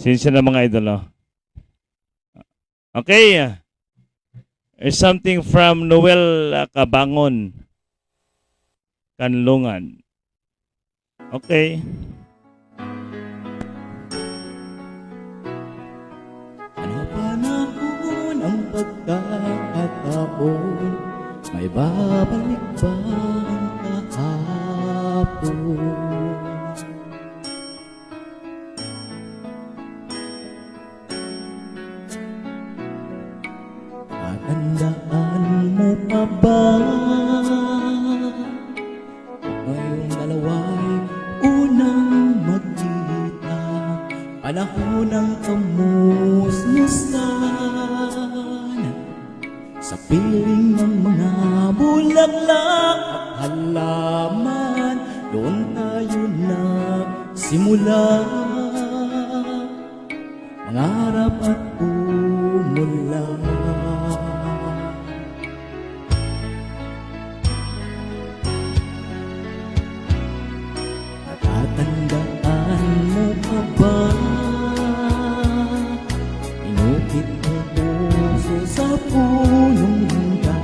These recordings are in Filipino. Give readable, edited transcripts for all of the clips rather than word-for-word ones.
Sinsya na mga idol. Oh. Okay. There's something from Noel Cabangon. Kanlungan. Okay. Panahon ang pagkakataon, may babalik ba ang kahapon? Tatandaan mo pa ba ngayong dalawa'y unang magkita, panahon ng kamusmusan, sa piling ng mga bulaklak at halaman, doon tayo nagsimula mangarap at umula. Natatandaan mo pa ba, inukit mo puso sa punong hangga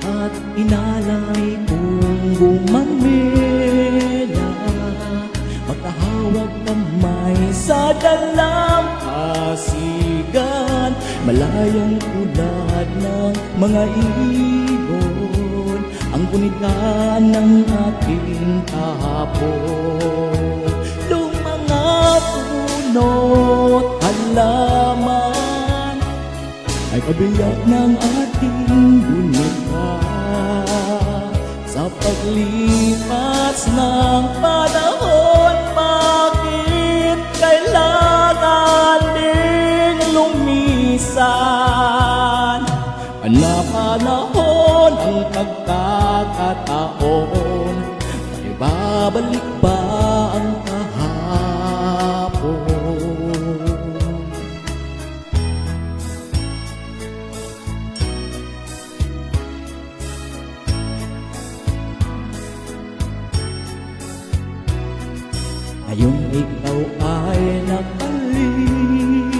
at inalay kong bumamela, magkahawag kamay sa dalampasigan, malayang tulad ng mga ibon, ang gunita ng ating kahapon. Yung mga puno't halaman ay kabiyak ng ating gunita, sa paglipas ng panahon, bakit kailangan ding lumisan? Panahon ang pagkakataon, may babalik ba ang kahapon? Ngayong ikaw ay nakaling,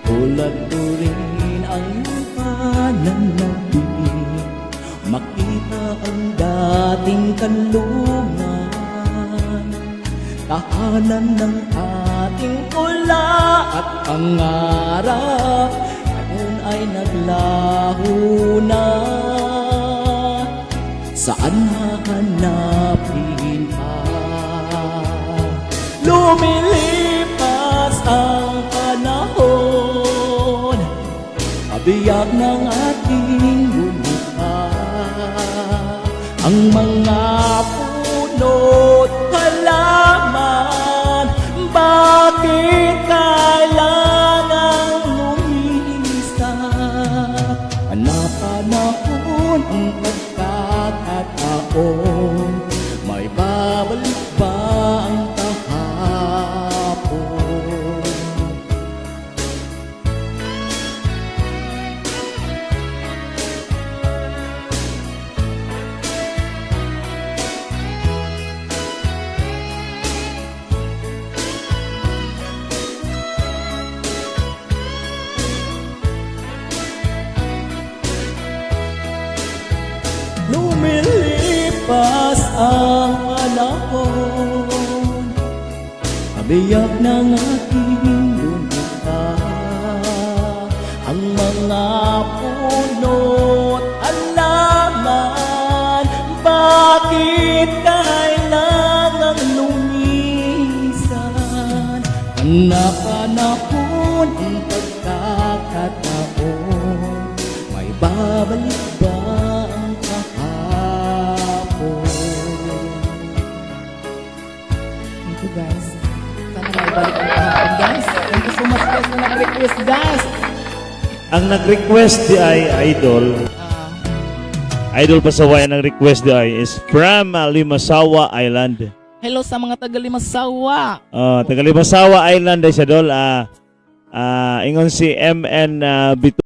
tulad ko rin ang iyong pananabik, makita ang dating kanlungan, tahanan ng ating tula at pangarap, ngayon ay naglaho na, saan hahanapin pa? Lumilipas ang panahon, kabiyak ng ating gunita, ang mga puno't halaman, bakit kailangang lumisan? Panahon ang pagkakataon, may babalik ba ang kahapon? Lumilipas ang panahon, kabiyak ng ating gunita, ang mga puno't halaman, bakit kailangang lumisan? Ang napanahon ang pagkakataon, may babalik ba ang kahapon? Thank you guys. Sana maibalik ang kahapon guys. Thank you so much guys na nag-request guys. Ang nag-request di ay idol. Idol Pasaway ang nag-request di ay is from Limasawa Island. Hello sa mga taga Limasawa. Taga Limasawa Island ay siya dol. Ingon si MN Bito.